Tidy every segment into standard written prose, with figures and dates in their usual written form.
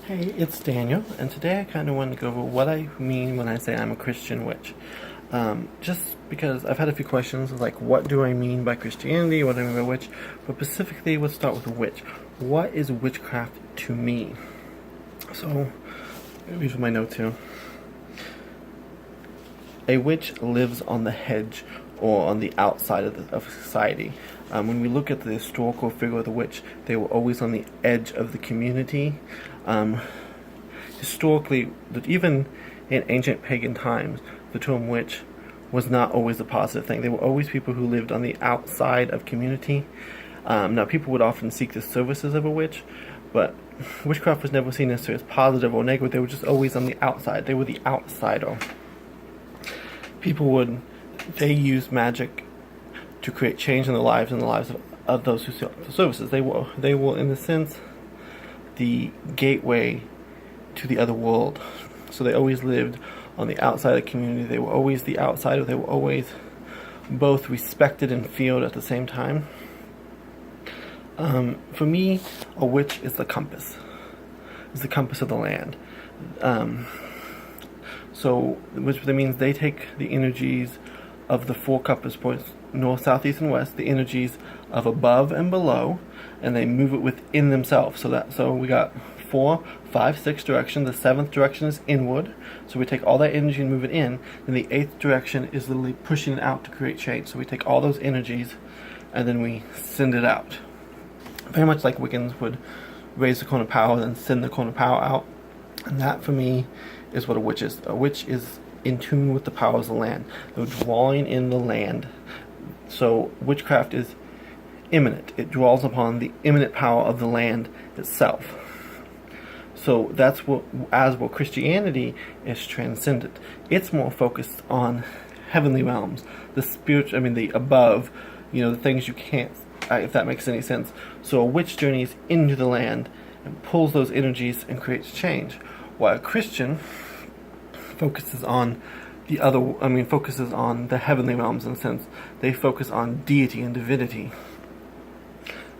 Hey, it's Daniel, and today I kind of wanted to go over what I mean when I say I'm a Christian witch. Just because I've had a few questions like, what do I mean by Christianity? What do I mean by witch? But specifically, let's start with witch. What is witchcraft to me? So, these are my notes here. A witch lives on the hedge or on the outside of society. When we look at the historical figure of the witch, they were always on the edge of the community. Historically, even in ancient pagan times, the term witch was not always a positive thing. They were always people who lived on the outside of community. Now, people would often seek the services of a witch, but witchcraft was never seen necessarily as positive or negative. They were just always on the outside. They were the outsider. They used magic to create change in the lives of those who sought the services. They were, in a sense, the gateway to the other world. So they always lived on the outside of the community. They were always the outsider. They were always both respected and feared at the same time. For me, a witch is the compass. It's the compass of the land. Which means they take the energies of the four compass points, north, south, east, and west, the energies of above and below, and they move it within themselves. So we got 4, 5, 6 directions. The 7th direction is inward. So we take all that energy and move it in. And the 8th direction is literally pushing it out to create change. So we take all those energies and then we send it out. Very much like Wiccans would raise the cone of power and send the cone of power out. And that, for me, is what a witch is. A witch is in tune with the powers of the land. They're drawing in the land. So witchcraft is imminent. It draws upon the imminent power of the land itself. So that's what Christianity is transcendent. It's more focused on heavenly realms, the above, the things you can't, if that makes any sense. So a witch journeys into the land and pulls those energies and creates change, while a Christian focuses on the heavenly realms in a sense. They focus on deity and divinity,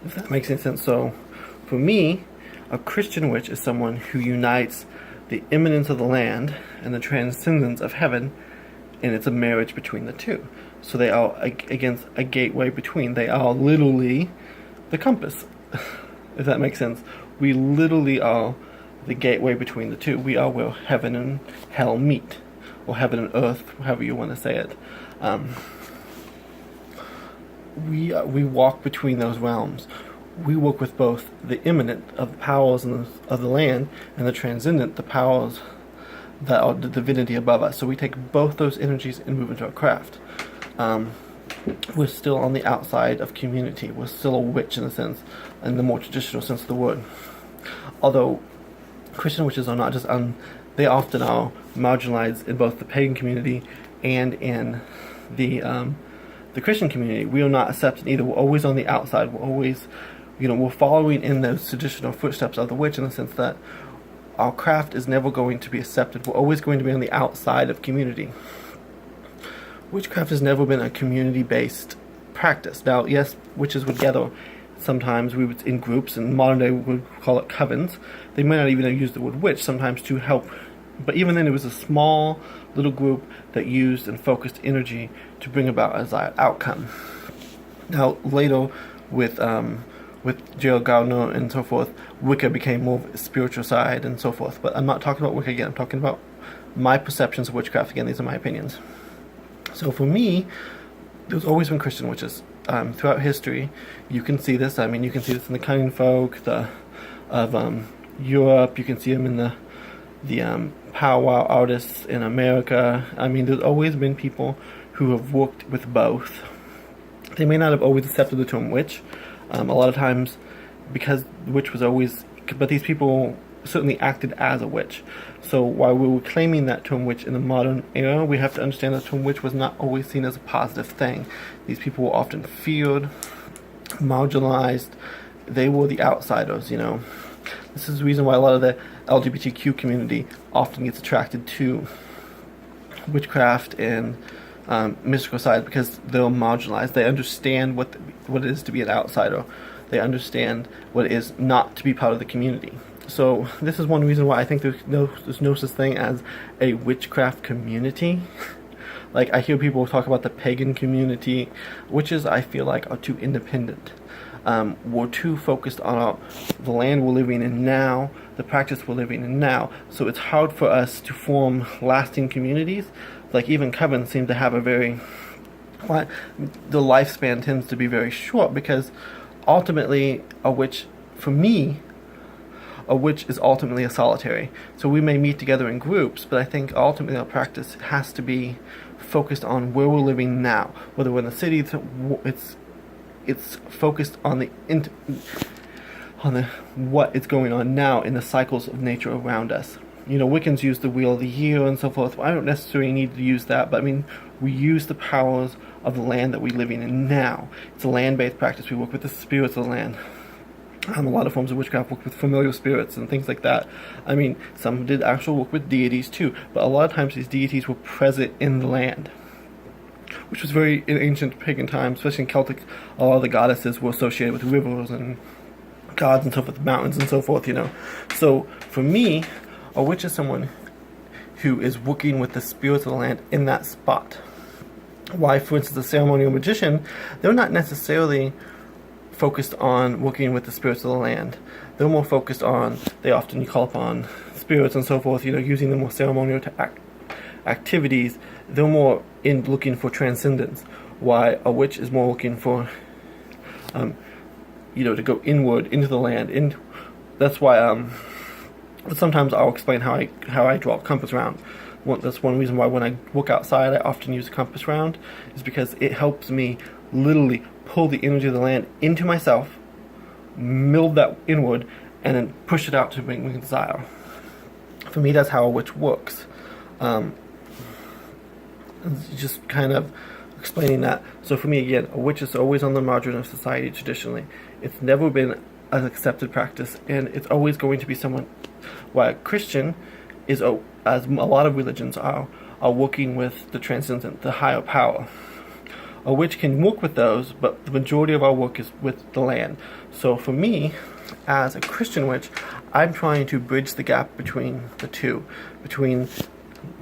if that makes any sense. So for me, a Christian witch is someone who unites the immanence of the land and the transcendence of heaven, and it's a marriage between the two. So they are against a gateway between. They are literally the compass, if that makes sense. We literally are the gateway between the two. We are where heaven and hell meet, or heaven and earth, however you want to say it. We walk between those realms. We work with both the immanent of the powers of the land and the transcendent, the powers that are the divinity above us. So we take both those energies and move into our craft. We're still on the outside of community. We're still a witch in a sense, in the more traditional sense of the word. Although Christian witches are not just they often are marginalized in both the pagan community and in the Christian community. We are not accepted either. We're always on the outside. We're always, we're following in those traditional footsteps of the witch in the sense that our craft is never going to be accepted. We're always going to be on the outside of community. Witchcraft has never been a community-based practice. Now, yes, witches would gather. Sometimes we would in groups, and modern day we would call it covens. They might not even use the word witch sometimes to help, but even then it was a small little group that used and focused energy to bring about a desired outcome. Now later with Gerald Gardner and so forth, Wicca became more of a spiritual side and so forth. But I'm not talking about Wicca again. I'm talking about my perceptions of witchcraft. Again, these are my opinions. So for me, there's always been Christian witches. Throughout history, you can see this. You can see this in the cunning folk of Europe. You can see them in the powwow artists in America. There's always been people who have worked with both. They may not have always accepted the term witch. A lot of times, because witch was always, but these people certainly acted as a witch. So while we were claiming that term witch in the modern era, we have to understand that the term witch was not always seen as a positive thing. These people were often feared, marginalized. They were the outsiders, This is the reason why a lot of the LGBTQ community often gets attracted to witchcraft and mystical side, because they're marginalized. They understand what it is to be an outsider. They understand what it is not to be part of the community. So this is one reason why I think there's no such thing as a witchcraft community. Like, I hear people talk about the pagan community. Witches, I feel like, are too independent. We're too focused on the land we're living in now, the practice we're living in now. So it's hard for us to form lasting communities. Like, even covens seem to have the lifespan tends to be very short, because ultimately a witch, for me, a witch is ultimately a solitary. So we may meet together in groups, but I think ultimately our practice has to be focused on where we're living now. Whether we're in the city, it's focused on what is going on now in the cycles of nature around us. Wiccans use the wheel of the year and so forth. I don't necessarily need to use that, but I mean, we use the powers of the land that we're living in now. It's a land-based practice. We work with the spirits of the land. A lot of forms of witchcraft work with familiar spirits and things like that. I mean, some did actual work with deities too, but a lot of times these deities were present in the land, which was very in ancient pagan times, especially in Celtic. A lot of the goddesses were associated with rivers and gods and so forth, mountains and so forth. So for me, a witch is someone who is working with the spirits of the land in that spot. Why, for instance, a ceremonial magician, they're not necessarily focused on working with the spirits of the land. They're more focused on, you call upon spirits and so forth, using the more ceremonial activities. They're more in looking for transcendence. Why a witch is more looking for, to go inward into the land. And that's why, sometimes I'll explain how I draw a compass round. That's one reason why when I look outside, I often use a compass round, is because it helps me literally pull the energy of the land into myself, mill that inward, and then push it out to bring me desire. For me, that's how a witch works. Just kind of explaining that. So for me, again, a witch is always on the margin of society traditionally. It's never been an accepted practice, and it's always going to be someone. Why a Christian is, as a lot of religions are working with the transcendent, the higher power. A witch can work with those, but the majority of our work is with the land. So for me, as a Christian witch, I'm trying to bridge the gap between the two, between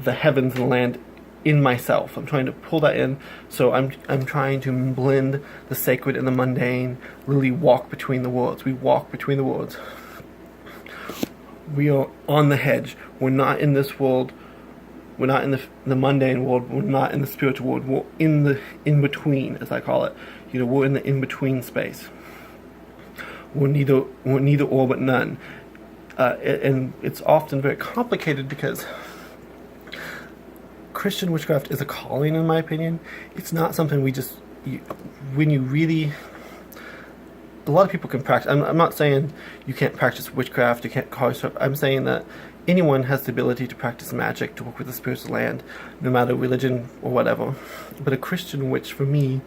the heavens and the land in myself. I'm trying to pull that in. So I'm trying to blend the sacred and the mundane, really walk between the worlds. We walk between the worlds. We are on the hedge. We're not in this world. We're not in the mundane world. We're not in the spiritual world. We're in the in-between, as I call it. We're in the in-between space. We're neither or but none. And it's often very complicated because Christian witchcraft is a calling, in my opinion. It's not something when you really... A lot of people can practice. I'm not saying you can't practice witchcraft, you can't call yourself... I'm saying that anyone has the ability to practice magic, to work with the spirits of the land, no matter religion or whatever. But a Christian witch, for me,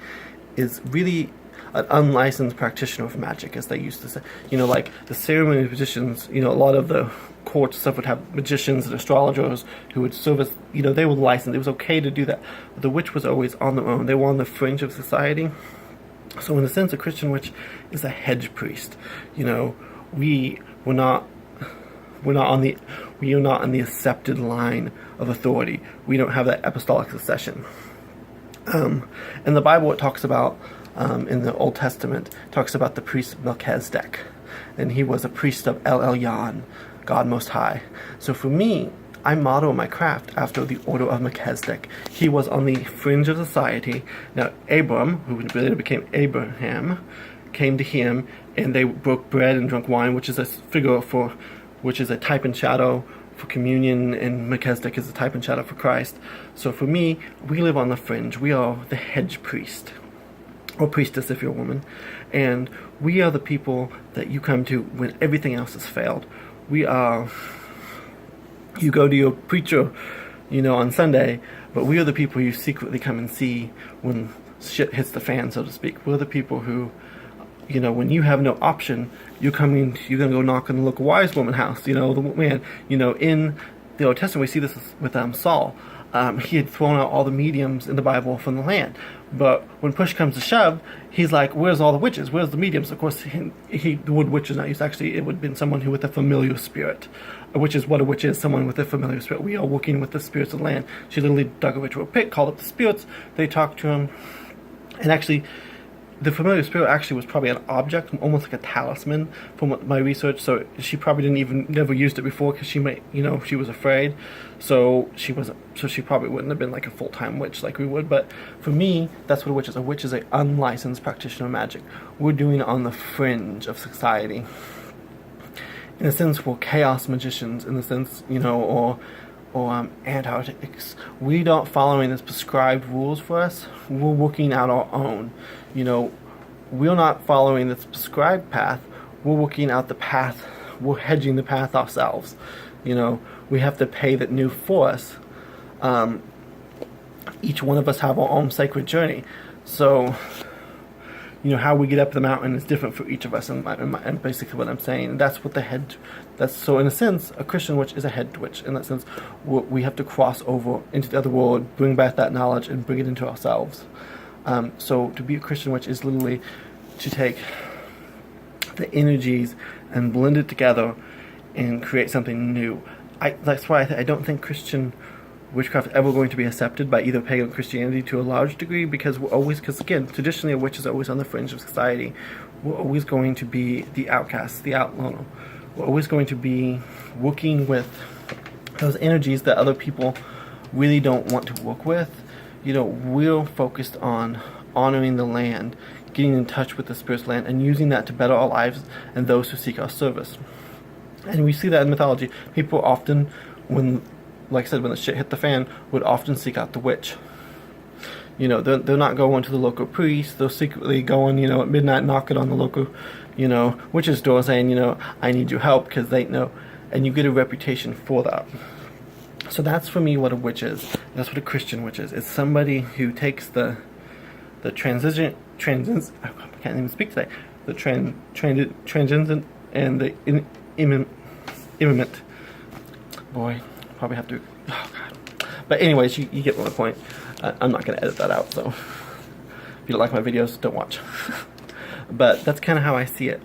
is really an unlicensed practitioner of magic, as they used to say. Like the ceremony magicians, a lot of the court stuff would have magicians and astrologers who would serve as, they were licensed. It was okay to do that. But the witch was always on their own. They were on the fringe of society. So in a sense, a Christian witch is a hedge priest. We are not on the accepted line of authority. We don't have that apostolic succession. In the Bible, it talks about, in the Old Testament, talks about the priest Melchizedek, and he was a priest of El Elyon, God Most High. So for me, I model my craft after the order of Melchizedek. He was on the fringe of society. Now, Abram, who later became Abraham, came to him, and they broke bread and drank wine, which is a which is a type and shadow for communion, and Melchizedek is a type and shadow for Christ. So for me, we live on the fringe. We are the hedge priest, or priestess if you're a woman, and we are the people that you come to when everything else has failed. You go to your preacher, on Sunday, but we are the people you secretly come and see when shit hits the fan, so to speak. We're the people who, when you have no option, you're going to go knock on the local wise woman house. The man, in the Old Testament, we see this with Saul. he had thrown out all the mediums in the Bible from the land. But when push comes to shove, he's like, where's all the witches? Where's the mediums? Of course, the word witch is not used. Actually, it would have been someone who with a familiar spirit, which is what a witch is, someone with a familiar spirit. We are working with the spirits of the land. She literally dug a ritual pit, called up the spirits, they talked to him, and actually, the familiar spirit actually was probably an object, almost like a talisman from my research. So she probably never used it before because she might, she was afraid. So she probably wouldn't have been like a full-time witch like we would. But for me, that's what a witch is. A witch is an unlicensed practitioner of magic. We're doing it on the fringe of society. In a sense, we're chaos magicians. In the sense, or Antarctics. We don't following this prescribed rules for us. We're working out our own. We're not following this prescribed path. We're working out the path. We're hedging the path ourselves. We have to pay that new for us. Each one of us have our own sacred journey. So, how we get up the mountain is different for each of us, and basically what I'm saying. That's what so in a sense, a Christian witch is a head witch. In that sense, we have to cross over into the other world, bring back that knowledge, and bring it into ourselves. So to be a Christian witch is literally to take the energies and blend it together and create something new. That's why I don't think Christian witchcraft is ever going to be accepted by either pagan or Christianity to a large degree, because again, traditionally a witch is always on the fringe of society. We're always going to be the outcast, the outlaw. We're always going to be working with those energies that other people really don't want to work with. We're focused on honoring the land, getting in touch with the spirit's land, and using that to better our lives and those who seek our service. And we see that in mythology. People often, like I said, when the shit hit the fan, would often seek out the witch. They're not going to the local priest. They're secretly going, at midnight, knocking on the local, witch's door saying, I need your help, because they know. And you get a reputation for that. So that's for me what a witch is. That's what a Christian witch is. It's somebody who takes the I can't even speak today. The transcendent and the imminent. Boy, probably have to. Oh God. But anyways, you get my point. I'm not going to edit that out. So if you don't like my videos, don't watch. But that's kind of how I see it.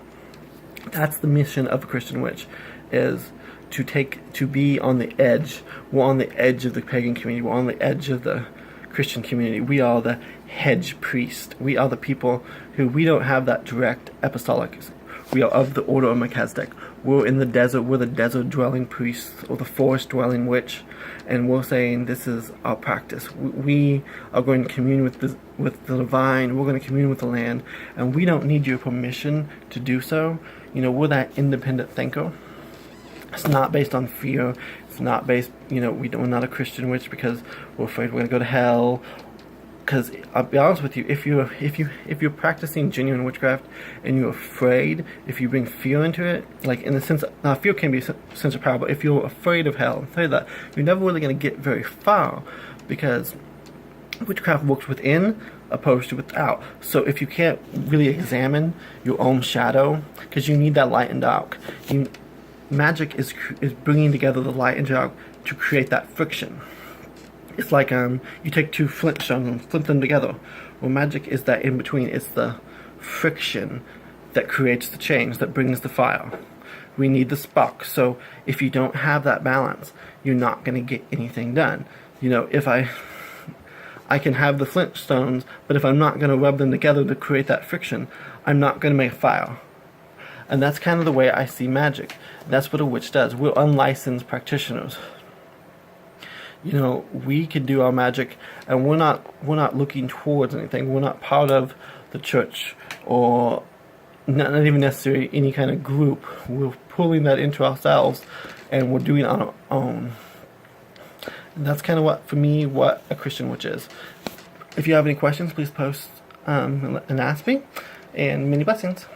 That's the mission of a Christian witch, is to be on the edge. We're on the edge of the pagan community. We're on the edge of the Christian community. We are the hedge priest. We are the people who we don't have that direct apostolic. We are of the order of Melchizedek. We're in the desert. We're the desert dwelling priest or the forest dwelling witch, and we're saying this is our practice. We are going to commune with the divine. We're going to commune with the land, and we don't need your permission to do so. We're that independent thinker. It's not based on fear. It's not based, we're not a Christian witch because we're afraid we're going to go to hell. Because I'll be honest with you, if you're practicing genuine witchcraft and you're afraid, if you bring fear into it, like in the sense, now fear can be a sense of power, but if you're afraid of hell, afraid of that, you're never really going to get very far, because witchcraft works within opposed to without. So if you can't really examine your own shadow, because you need that light and dark, magic is bringing together the light and dark to create that friction. It's like you take two flint stones and flip them together. Well, magic is that in between. It's the friction that creates the change, that brings the fire. We need the spark. So if you don't have that balance, you're not going to get anything done. If I can have the flint stones, but if I'm not going to rub them together to create that friction, I'm not going to make a fire. And that's kind of the way I see magic. That's what a witch does. We're unlicensed practitioners. We can do our magic, and we're not looking towards anything. We're not part of the church, or not even necessarily any kind of group. We're pulling that into ourselves, and we're doing it on our own. And that's kind of what a Christian witch is. If you have any questions, please post and ask me. And many blessings.